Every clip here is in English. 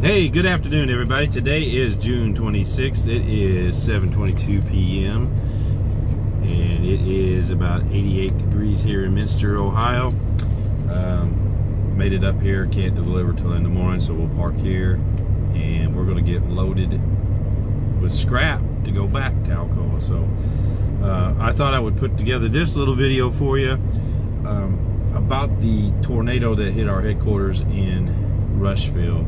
Hey, good afternoon, everybody. Today is June 26th. It is 7:22 p.m. and it is about 88 degrees here in Minster, Ohio. Made it up here. Can't deliver till in the morning, so we'll park here and we're going to get loaded with scrap to go back to Alcoa. So I thought I would put together this little video for you about the tornado that hit our headquarters in Rushville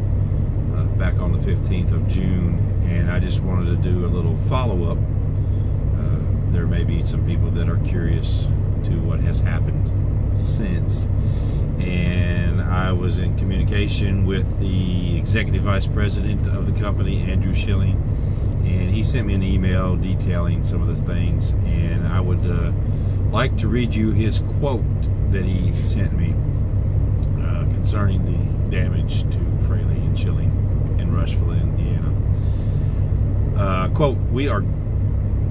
back on the 15th of June, and I just wanted to do a little follow-up. There may be some people that are curious to what has happened since, and I was in communication with the executive vice president of the company, Andrew Schilling, and he sent me an email detailing some of the things, and I would like to read you his quote that he sent me concerning the damage to Fraley and Schilling in Rushville, Indiana. Quote, "We are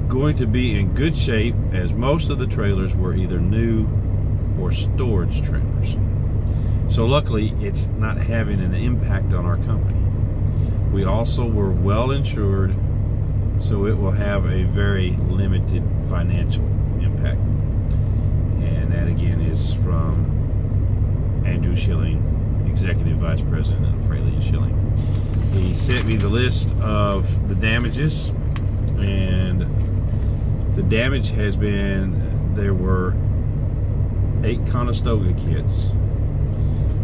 going to be in good shape as most of the trailers were either new or storage trailers. So luckily it's not having an impact on our company. We also were well insured, so it will have a very limited financial impact." And that again is from Andrew Schilling, Executive Vice President of Fraley and Schilling. He sent me the list of the damages, and the damage has been, there were 8 Conestoga kits,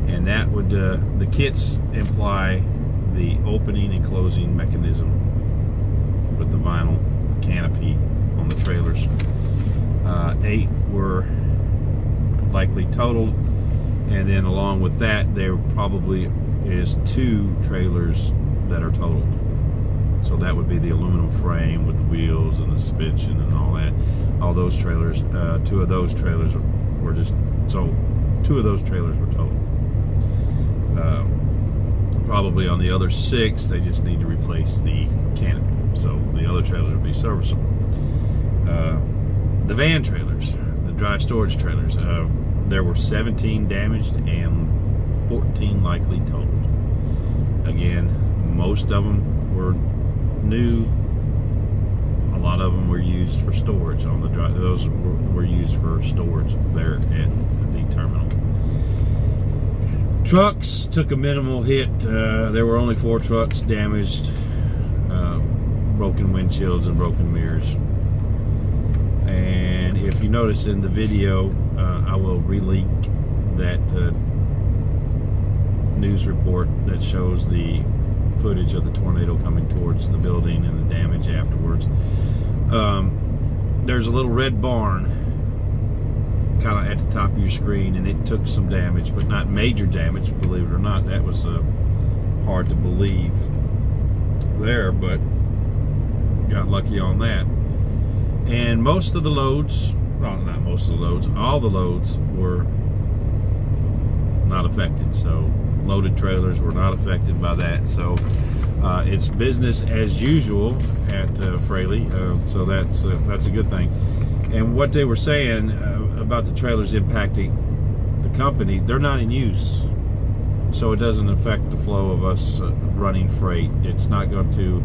and that would, the kits imply the opening and closing mechanism with the vinyl canopy on the trailers. 8 were likely totaled, and then along with that there probably is 2 trailers that are totaled. So that would be the aluminum frame with the wheels and the suspension and all that. All those trailers, 2 of those trailers were just, so 2 of those trailers were totaled. Probably on the other 6 they just need to replace the canopy, so the other trailers will be serviceable. The van trailers, the dry storage trailers, there were 17 damaged and 14 likely totaled. Again, most of them were new. A lot of them were used for storage on the dry. Those were used for storage there at the terminal. Trucks took a minimal hit. There were only 4 trucks damaged, broken windshields and broken mirrors. And if you notice in the video, I will relink that news report that shows the footage of the tornado coming towards the building and the damage afterwards. There's a little red barn kind of at the top of your screen, and it took some damage, but not major damage, believe it or not. That was hard to believe there, but got lucky on that. And most of the loads, well, not most of the loads, all the loads were not affected. So loaded trailers were not affected by that. So it's business as usual at Fraley. So that's a good thing. And what they were saying about the trailers impacting the company, they're not in use, so it doesn't affect the flow of us running freight. It's not going to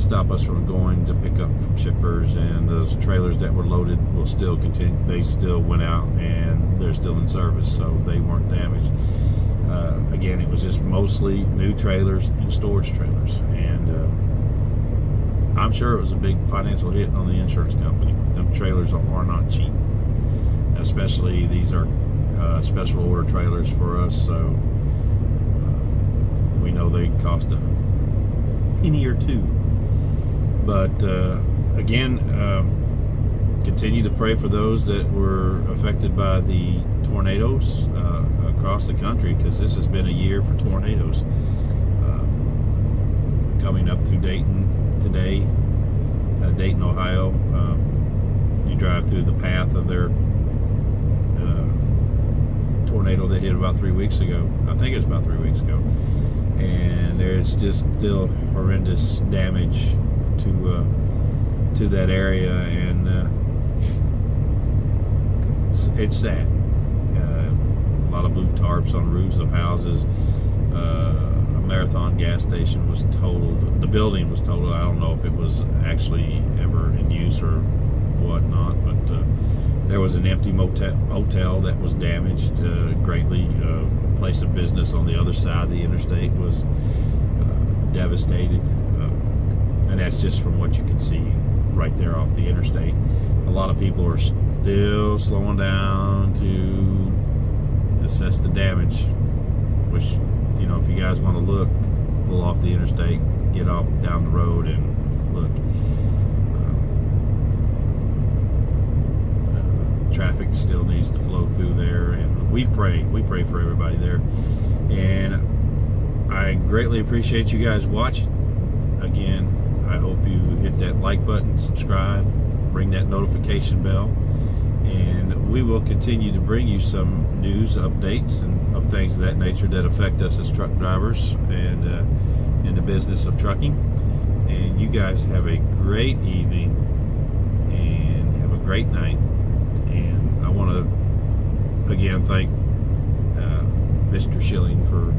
stop us from going to pick up from shippers, and those trailers that were loaded will still continue. They still went out and they're still in service, so they weren't damaged. Again, it was just mostly new trailers and storage trailers, and I'm sure it was a big financial hit on the insurance company. Them trailers are not cheap, especially these are special order trailers for us, so we know they cost a penny or 2. But again, continue to pray for those that were affected by the tornadoes across the country, because this has been a year for tornadoes. Coming up through Dayton today, Dayton, Ohio. You drive through the path of their tornado that hit about 3 weeks ago. I think it was about 3 weeks ago. And there's just still horrendous damage to that area, and it's sad. A lot of blue tarps on roofs of houses. Marathon gas station was totaled. The building was totaled. I don't know if it was actually ever in use or whatnot, but there was an empty hotel that was damaged greatly. Place of business on the other side of the interstate was devastated, and that's just from what you can see right there off the interstate. A lot of people are still slowing down to assess the damage, which, you know, if you guys want to look, pull off the interstate, get off down the road and look. Traffic still needs to flow through there, and we pray for everybody there. And I greatly appreciate you guys watching. Again, I hope you hit that like button, subscribe, ring that notification bell, and we will continue to bring you some news updates and of things of that nature that affect us as truck drivers and in the business of trucking. And you guys have a great evening and have a great night. And I want to again thank Mr. Schilling for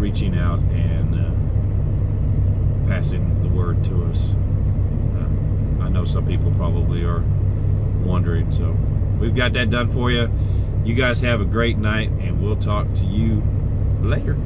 reaching out and passing the word to us. I know some people probably are wondering, so we've got that done for you. You guys have a great night, and we'll talk to you later.